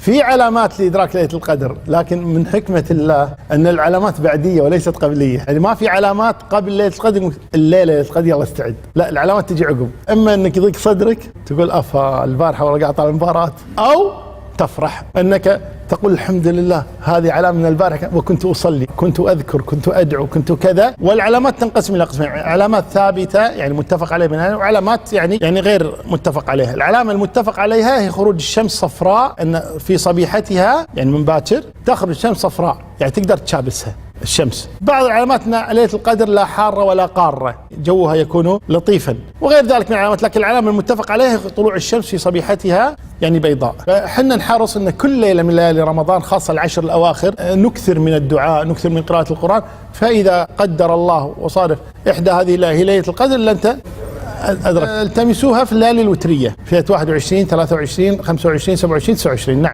في علامات لإدراك ليلة القدر، لكن من حكمة الله أن العلامات بعدية وليست قبلية. يعني ما في علامات قبل ليلة القدر، الليلة ليلة القدر يلا استعد، لا، العلامات تجي عقب. إما أنك يضيق صدرك تقول أفا البارحة ورا قاعد طالع المباراة، أو تفرح أنك تقول الحمد لله هذه علامة من البارحة وكنت أصلي، كنت أذكر، كنت أدعو، كنت كذا. والعلامات تنقسم إلى قسمين: علامات ثابتة يعني متفق عليها من أهل، وعلامات يعني غير متفق عليها. العلامة المتفق عليها هي خروج الشمس صفراء، أن في صبيحتها يعني من باكر تخرج الشمس صفراء، يعني تقدر تشابسها الشمس. بعض العلامات ليلة القدر لا حارة ولا قارة، جوها يكون لطيفا، وغير ذلك من العلامات. لكن العلامة المتفق عليها طلوع الشمس في صبيحتها يعني بيضاء. فحنا نحرص أن كل ليلة من ليالي رمضان خاصة العشر الأواخر نكثر من الدعاء، نكثر من قراءة القرآن. فإذا قدر الله وصادف إحدى هذه ليلة القدر لن أدرك، التمسوها في الليالي الوترية، في 21 23 25 27 29. نعم.